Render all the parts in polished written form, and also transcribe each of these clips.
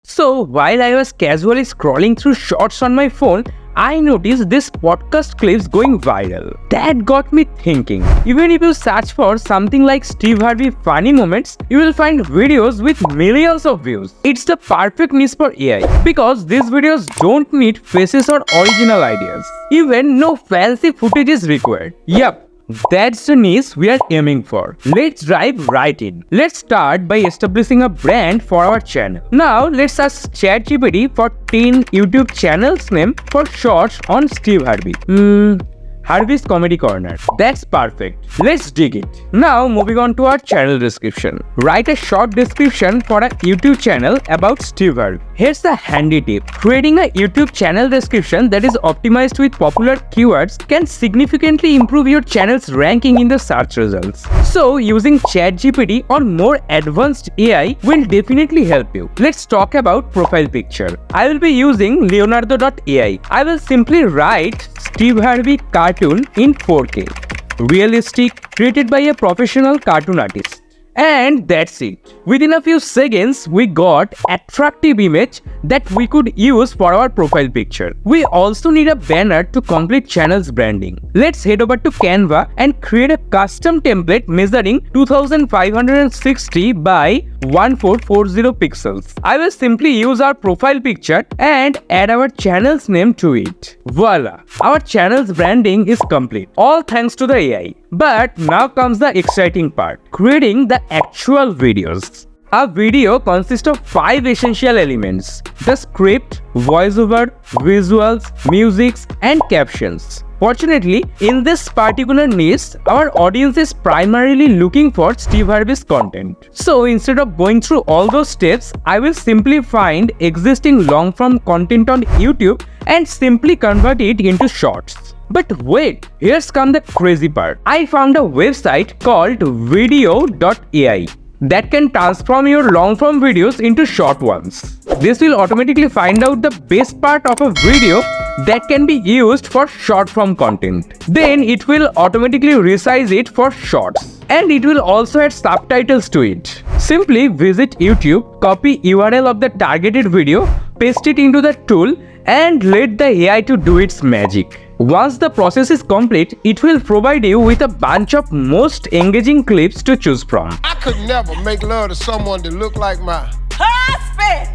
So while I was casually scrolling through shorts on my phone, I noticed this podcast clips going viral. That got me thinking. Even if you search for something like Steve Harvey funny moments, you will find videos with millions of views. It's the perfect niche for AI because these videos don't need faces or original ideas. Even no fancy footage is required. Yup. That's the niche we are aiming for. Let's dive right in. Let's start by establishing a brand for our channel. Now let's ask Chat GPT for 10 YouTube channels name for shorts on Steve Harvey. Harvey's Comedy Corner. That's perfect. Let's dig it. Now moving on to our channel description. Write a short description for a YouTube channel about Steve Harvey. Here's the handy tip. Creating a YouTube channel description that is optimized with popular keywords can significantly improve your channel's ranking in the search results. So using ChatGPT or more advanced AI will definitely help you. Let's talk about profile picture. I will be using Leonardo.ai. I will simply write Steve Harvey cartoon in 4K. Realistic, created by a professional cartoon artist. And that's it. Within a few seconds, we got attractive image that we could use for our profile picture. We also need a banner to complete channel's branding. Let's head over to Canva and create a custom template measuring 2560 by 1440 pixels. I will simply use our profile picture and add our channel's name to it. Voila! Our channel's branding is complete. All thanks to the AI. But now comes the exciting part, creating the actual videos. A video consists of 5 essential elements: the script, voiceover, visuals, music, and captions. Fortunately, in this particular niche, our audience is primarily looking for Steve Harvey's content. So instead of going through all those steps, I will simply find existing long-form content on YouTube and simply convert it into shorts. But wait, here's come the crazy part. I found a website called Vidyo AI that can transform your long-form videos into short ones. This will automatically find out the best part of a video that can be used for short-form content. Then it will automatically resize it for shorts. And it will also add subtitles to it. Simply visit YouTube, copy URL of the targeted video, paste it into the tool, and let the AI to do its magic. Once the process is complete, it will provide you with a bunch of most engaging clips to choose from. I could never make love to someone that looked like my husband!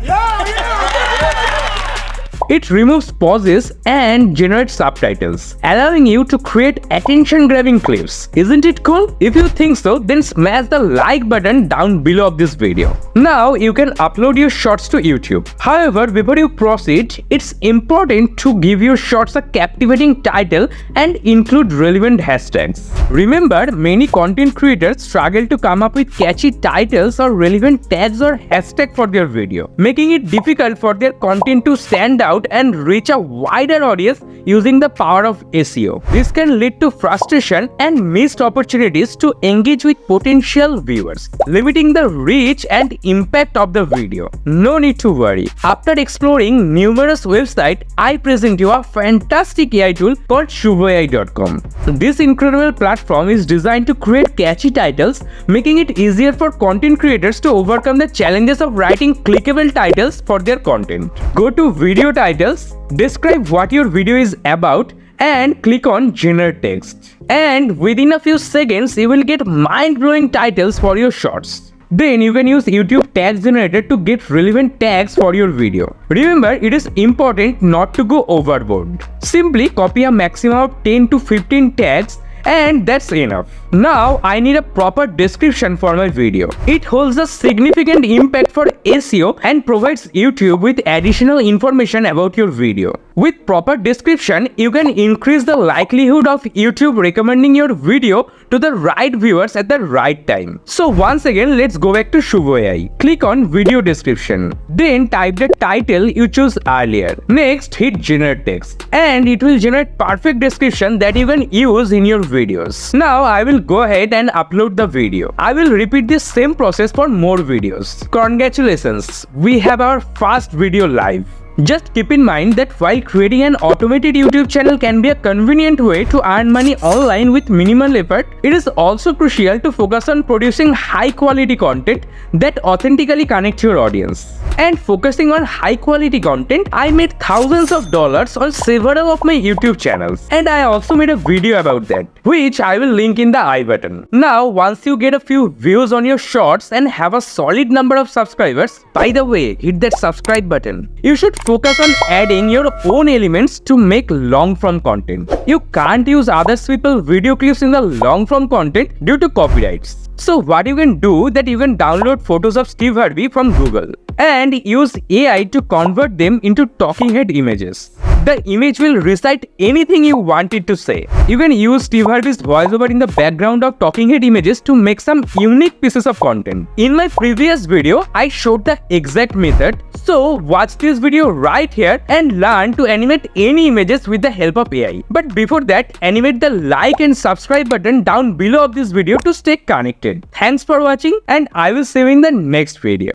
It removes pauses and generates subtitles, allowing you to create attention-grabbing clips. Isn't it cool? If you think so, then smash the like button down below of this video. Now you can upload your shorts to YouTube. However, before you proceed, it's important to give your shorts a captivating title and include relevant hashtags. Remember, many content creators struggle to come up with catchy titles or relevant tags or hashtags for their video, making it difficult for their content to stand out and reach a wider audience using the power of SEO. This can lead to frustration and missed opportunities to engage with potential viewers, limiting the reach and impact of the video. No need to worry. After exploring numerous websites, I present you a fantastic AI tool called SuvoAI.com. This incredible platform is designed to create catchy titles, making it easier for content creators to overcome the challenges of writing clickable titles for their content. Go to Video Titles, describe what your video is about, and click on Generate Text. And within a few seconds, you will get mind-blowing titles for your shorts. Then you can use YouTube Tag Generator to get relevant tags for your video. Remember, it is important not to go overboard. Simply copy a maximum of 10 to 15 tags, and that's enough. Now I need a proper description for my video. It holds a significant impact for SEO and provides YouTube with additional information about your video. With proper description, you can increase the likelihood of YouTube recommending your video to the right viewers at the right time. So once again, let's go back to Suvo AI. Click on video description. Then type the title you chose earlier. Next, hit generate text. And it will generate perfect description that you can use in your videos. Now I will go ahead and upload the video. I will repeat this same process for more videos. Congratulations, we have our first video live. Just keep in mind that while creating an automated YouTube channel can be a convenient way to earn money online with minimal effort, it is also crucial to focus on producing high quality content that authentically connects your audience. And focusing on high quality content, I made thousands of dollars on several of my YouTube channels, and I also made a video about that, which I will link in the I button. Now, once you get a few views on your shorts and have a solid number of subscribers, by the way, hit that subscribe button. You should focus on adding your own elements to make long form content. You can't use other people's video clips in the long form content due to copyrights. So what you can do that you can download photos of Steve Harvey from Google and use AI to convert them into talking head images. The image will recite anything you want it to say. You can use Steve Harvey's voiceover in the background of talking head images to make some unique pieces of content. In my previous video, I showed the exact method. So watch this video right here and learn to animate any images with the help of AI. But before that, animate the like and subscribe button down below of this video to stay connected. Thanks for watching, and I will see you in the next video.